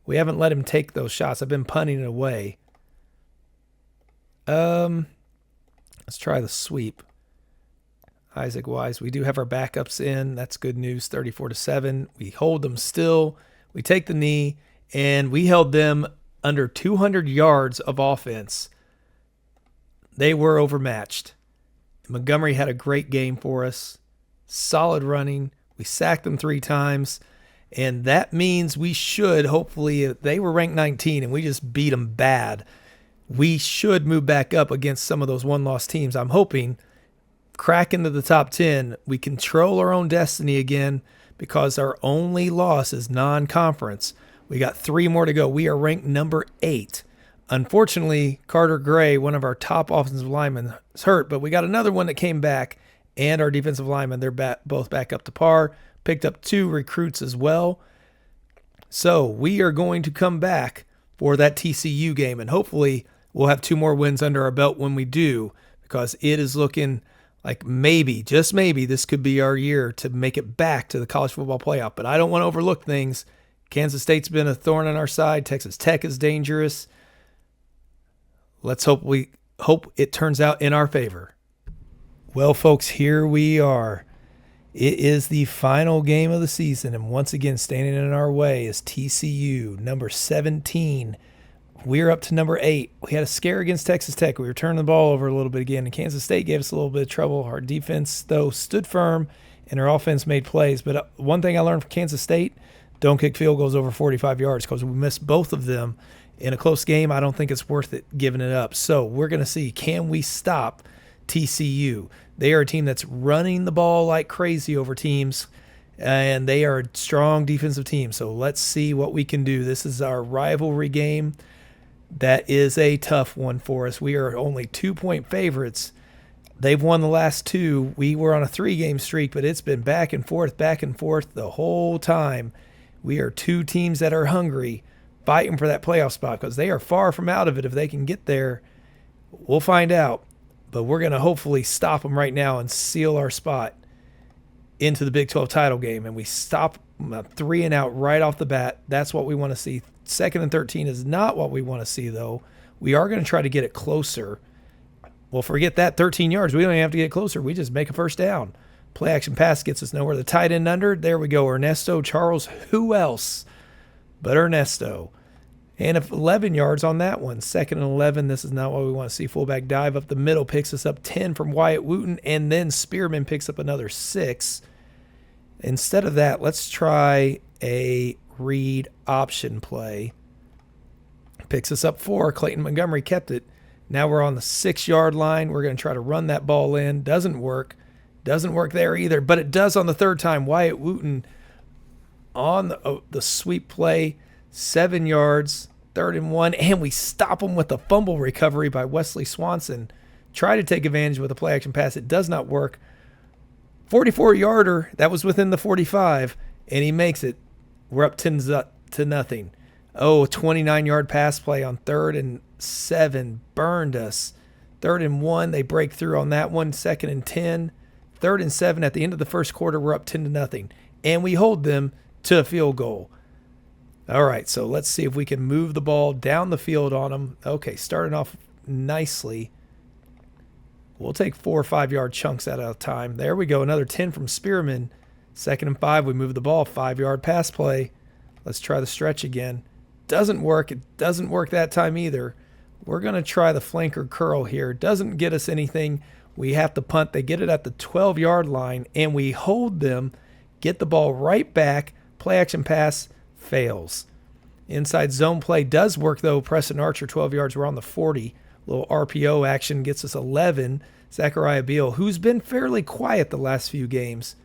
A: We haven't let him take those shots. I've been punting it away. Let's try the sweep. Isaac Wise. We do have our backups in. That's good news. 34-7. We hold them still. We take the knee, and we held them under 200 yards of offense. They were overmatched. Montgomery had a great game for us. Solid running. We sacked them 3 times. And that means we should, hopefully, if they were ranked 19 and we just beat them bad, we should move back up against some of those one-loss teams. I'm hoping crack into the top 10. We control our own destiny again because our only loss is non-conference. We got 3 more to go. We are ranked number 8. Unfortunately, Carter Gray, one of our top offensive linemen, is hurt, but we got another one that came back, and our defensive linemen, they're both back up to par. Picked up 2 recruits as well. So we are going to come back for that TCU game, and hopefully we'll have 2 more wins under our belt when we do, because it is looking like maybe, just maybe, this could be our year to make it back to the college football playoff. But I don't want to overlook things. Kansas State's been a thorn on our side. Texas Tech is dangerous. Let's hope it turns out in our favor. Well, folks, here we are. It is the final game of the season, and once again, standing in our way is TCU, number 17. We're up to number 8. We had a scare against Texas Tech. We were turning the ball over a little bit again, and Kansas State gave us a little bit of trouble. Our defense, though, stood firm, and our offense made plays. But one thing I learned from Kansas State, don't kick field goals over 45 yards because we missed both of them. In a close game, I don't think it's worth it giving it up. So we're going to see, can we stop TCU? They are a team that's running the ball like crazy over teams, and they are a strong defensive team. So let's see what we can do. This is our rivalry game. That is a tough one for us. We are only 2-point favorites. They've won the last 2. We were on a 3-game streak, but it's been back and forth the whole time. We are 2 teams that are hungry, fighting for that playoff spot because they are far from out of it if they can get there. We'll find out. But we're going to hopefully stop them right now and seal our spot into the Big 12 title game. And we stop 3 and out right off the bat. That's what we want to see. 2nd and 13 is not what we want to see, though. We are going to try to get it closer. Well, forget that 13 yards. We don't even have to get closer. We just make a first down. Play action pass gets us nowhere. The tight end under. There we go. Ernesto Charles. Who else but Ernesto? And 11 yards on that one. 2nd and 11. This is not what we want to see. Fullback dive up the middle. Picks us up 10 from Wyatt Wooten. And then Spearman picks up another 6. Instead of that, let's try a read option play. Picks us up 4. Clayton Montgomery kept it. Now we're on the 6-yard line. We're going to try to run that ball in. Doesn't work. Doesn't work there either. But it does on the 3rd time. Wyatt Wooten on the sweep play. 7 yards. 3rd and 1. And we stop him with a fumble recovery by Wesley Swanson. Try to take advantage with a play action pass. It does not work. 44-yarder. That was within the 45. And he makes it. We're up 10 to nothing. Oh, 29-yard pass play on 3rd and 7. Burned us. 3rd and 1. They break through on that one. 2nd and 10. 3rd and 7. At the end of the first quarter, we're up 10 to nothing. And we hold them to a field goal. All right, so let's see if we can move the ball down the field on them. Okay, starting off nicely. We'll take 4 or 5 yard chunks out of time. There we go. Another 10 from Spearman. 2nd and 5. We move the ball. 5-yard pass play. Let's try the stretch again. Doesn't work. It doesn't work that time either. We're going to try the flanker curl here. Doesn't get us anything. We have to punt. They get it at the 12-yard line, and we hold them, get the ball right back. Play action pass fails. Inside zone play does work, though. Preston Archer, 12 yards. We're on the 40. Little RPO action gets us 11. Zachariah Beal, who's been fairly quiet the last few games.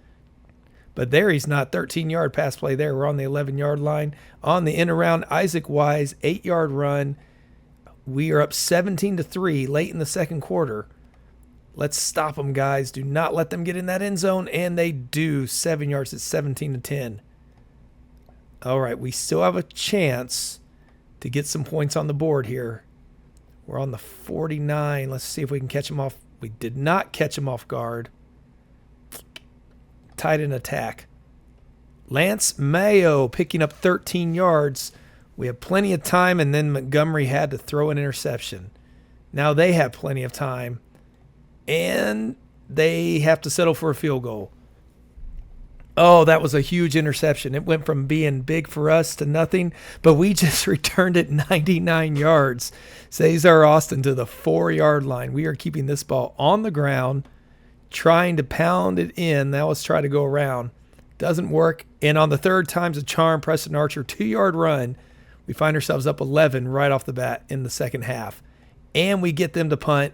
A: But there he's not. 13-yard pass play there. We're on the 11-yard line. On the end around, Isaac Wise, 8-yard run. We are up 17-3 late in the second quarter. Let's stop them, guys. Do not let them get in that end zone. And they do. 7 yards at 17-10. All right, we still have a chance to get some points on the board here. We're on the 49. Let's see if we can catch them off. We did not catch them off guard. Tight end attack. Lance Mayo picking up 13 yards. We have plenty of time, and then Montgomery had to throw an interception. Now they have plenty of time, and they have to settle for a field goal. Oh, that was a huge interception. It went from being big for us to nothing, but we just returned it 99 yards. Cesar Austin to the 4-yard line. We are keeping this ball on the ground, trying to pound it in. Now let's try to go around. Doesn't work. And on the 3rd time's a charm, Preston Archer, 2-yard run. We find ourselves up 11 right off the bat in the second half. And we get them to punt.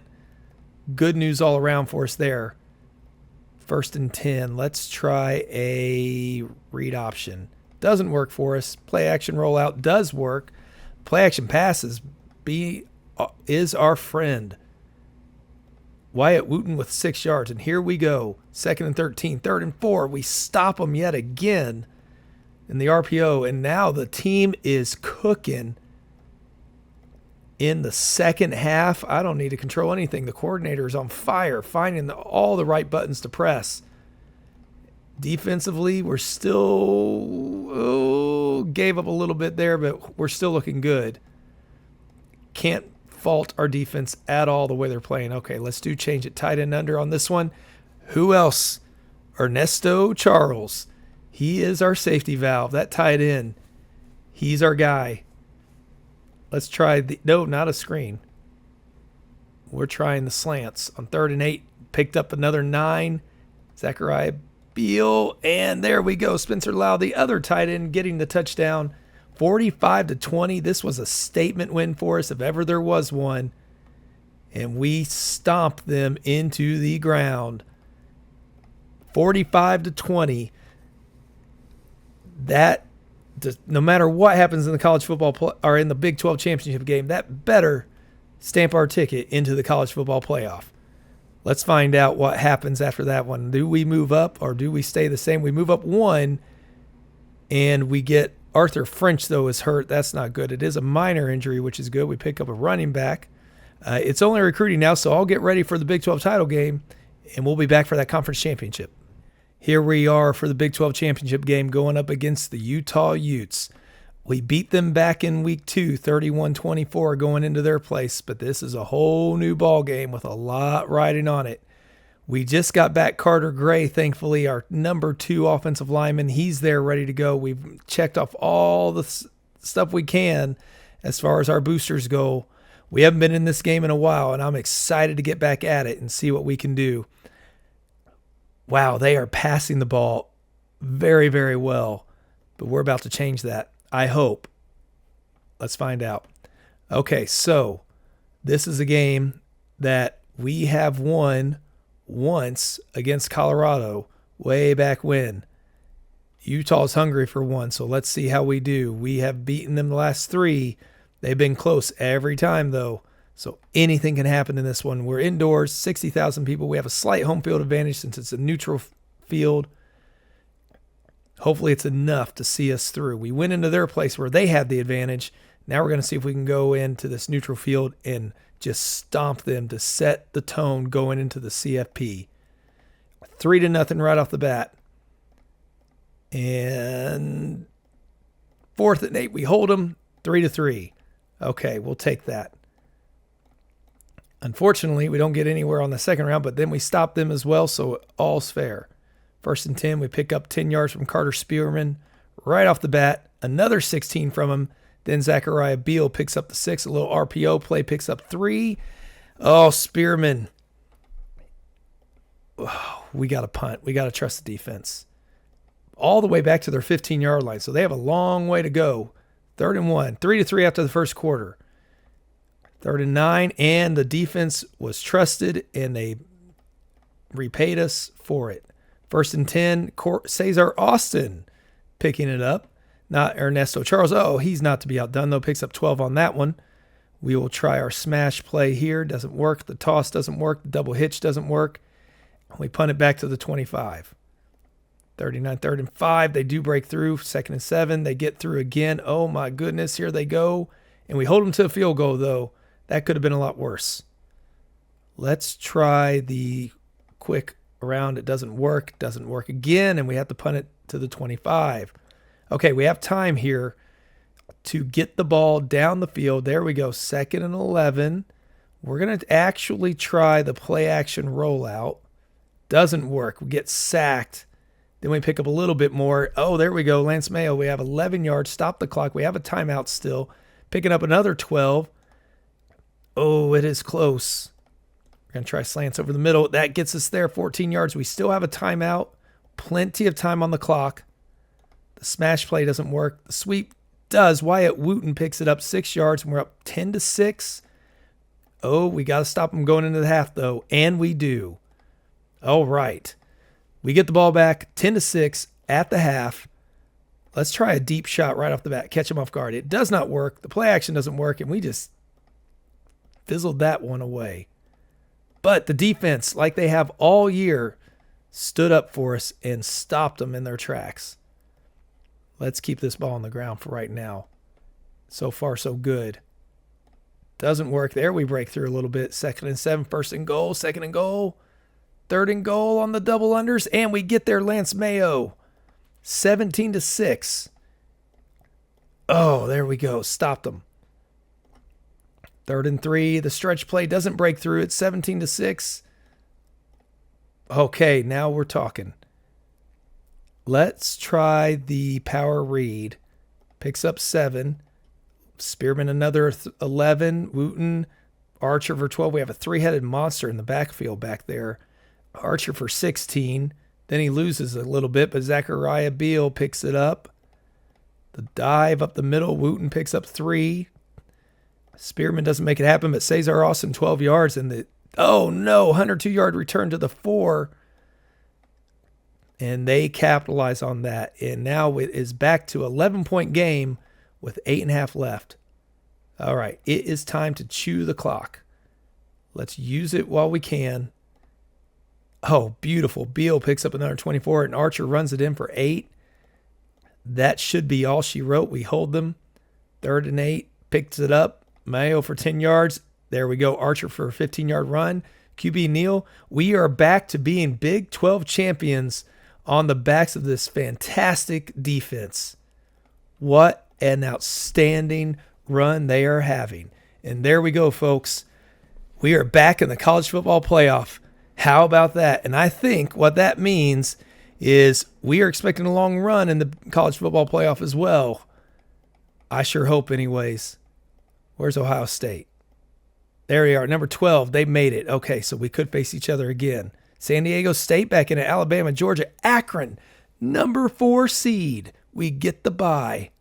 A: Good news all around for us there. 1st and 10. Let's try a read option. Doesn't work for us. Play action rollout does work. Play action passes is our friend. Wyatt Wooten with 6 yards. And here we go. 2nd and 13. 3rd and 4. We stop them yet again in the RPO. And now the team is cooking in the second half. I don't need to control anything. The coordinator is on fire, finding all the right buttons to press. Defensively, we're still gave up a little bit there, but we're still looking good. Can't fault our defense at all the way they're playing. Okay, let's do change it. Tight end under on this one. Who else? Ernesto Charles. He is our safety valve. That tight end. He's our guy. Let's try no, not a screen. We're trying the slants on 3rd and 8. Picked up another 9. Zachariah Beal. And there we go. Spencer Lau, the other tight end, getting the touchdown. 45-20. This was a statement win for us if ever there was one. And we stomped them into the ground. 45-20. That, no matter what happens in the college football or in the Big 12 championship game, that better stamp our ticket into the college football playoff. Let's find out what happens after that one. Do we move up or do we stay the same? We move up 1, and we get Arthur French, though, is hurt. That's not good. It is a minor injury, which is good. We pick up a running back. It's only recruiting now, so I'll get ready for the Big 12 title game, and we'll be back for that conference championship. Here we are for the Big 12 championship game going up against the Utah Utes. We beat them back in week 2, 31-24 going into their place, but this is a whole new ball game with a lot riding on it. We just got back Carter Gray, thankfully, our number 2 offensive lineman. He's there ready to go. We've checked off all the stuff we can as far as our boosters go. We haven't been in this game in a while, and I'm excited to get back at it and see what we can do. Wow, they are passing the ball very, very well, but we're about to change that, I hope. Let's find out. Okay, so this is a game that we have won once against Colorado way back when. Utah's hungry for one, so let's see how we do. We have beaten them the last 3. They've been close every time, though, so anything can happen in this one. We're indoors, 60,000 people. We have a slight home field advantage since it's a neutral field. Hopefully it's enough to see us through. We went into their place where they had the advantage. Now we're going to see if we can go into this neutral field and just stomp them to set the tone going into the CFP. 3-0 right off the bat. And 4th and 8, we hold them 3-3. Okay, we'll take that. Unfortunately, we don't get anywhere on the second round, but then we stop them as well, so all's fair. 1st and 10, we pick up 10 yards from Carter Spearman right off the bat. Another 16 from him. Then Zachariah Beal picks up the 6. A little RPO play picks up 3. Oh, Spearman. Oh, we got to punt. We got to trust the defense. All the way back to their 15-yard line. So they have a long way to go. 3rd and 1. 3-3 after the first quarter. 3rd and 9. And the defense was trusted, and they repaid us for it. 1st and 10. Cesar Austin picking it up. Not Ernesto Charles. Oh, he's not to be outdone, though. Picks up 12 on that one. We will try our smash play here. Doesn't work. The toss doesn't work. The double hitch doesn't work. We punt it back to the 25. 39, 3rd and 5. They do break through. 2nd and 7. They get through again. Oh, my goodness. Here they go. And we hold them to a field goal, though. That could have been a lot worse. Let's try the quick around. It doesn't work. Doesn't work again. And we have to punt it to the 25. Okay, we have time here to get the ball down the field. There we go, 2nd and 11. We're going to actually try the play action rollout. Doesn't work. We get sacked. Then we pick up a little bit more. Oh, there we go, Lance Mayo. We have 11 yards. Stop the clock. We have a timeout still. Picking up another 12. Oh, it is close. We're going to try slants over the middle. That gets us there, 14 yards. We still have a timeout. Plenty of time on the clock. The smash play doesn't work. The sweep does. Wyatt Wooten picks it up 6 yards, and we're up 10-6. Oh, we got to stop them going into the half, though, and we do. All right. We get the ball back, 10-6 at the half. Let's try a deep shot right off the bat, catch them off guard. It does not work. The play action doesn't work, and we just fizzled that one away. But the defense, like they have all year, stood up for us and stopped them in their tracks. Let's keep this ball on the ground for right now. So far, so good. Doesn't work. There we break through a little bit. 2nd and 7, 1st and goal, 2nd and goal. 3rd and goal on the double unders, and we get there, Lance Mayo. 17-6. Oh, there we go. Stopped them. 3rd and 3. The stretch play doesn't break through. It's 17-6. Okay, now we're talking. Let's try the power read. Picks up 7. Spearman another 11. Wooten. Archer for 12. We have a 3-headed monster in the backfield back there. Archer for 16. Then he loses a little bit, but Zachariah Beal picks it up. The dive up the middle. Wooten picks up 3. Spearman doesn't make it happen, but Cesar Austin 12 yards. And the, oh no, 102-yard return to the 4. And they capitalize on that. And now it is back to 11-point game with 8.5 left. All right, it is time to chew the clock. Let's use it while we can. Oh, beautiful. Beal picks up another 24, and Archer runs it in for 8. That should be all she wrote. We hold them. 3rd and 8, picks it up. Mayo for 10 yards. There we go. Archer for a 15-yard run. QB Neal. We are back to being Big 12 champions on the backs of this fantastic defense. What an outstanding run they are having. And there we go, folks. We are back in the college football playoff. How about that? And I think what that means is we are expecting a long run in the college football playoff as well. I sure hope anyways. Where's Ohio State? There we are, number 12. They made it. Okay, so we could face each other again. San Diego State back in it. Alabama, Georgia, Akron, number 4 seed. We get the bye.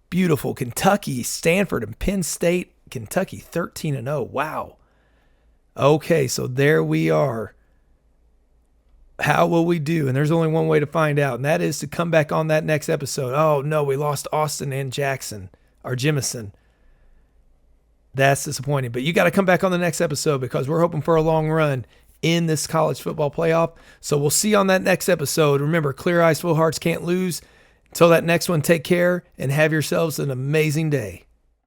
A: Beautiful. Kentucky, Stanford, and Penn State. Kentucky 13-0. Wow. Okay, so there we are. How will we do? And there's only one way to find out, and that is to come back on that next episode. Oh, no, we lost Austin and Jackson, or Jemison. That's disappointing. But you got to come back on the next episode because we're hoping for a long run in this college football playoff. So we'll see you on that next episode. Remember, clear eyes, full hearts can't lose. Until that next one, take care and have yourselves an amazing day.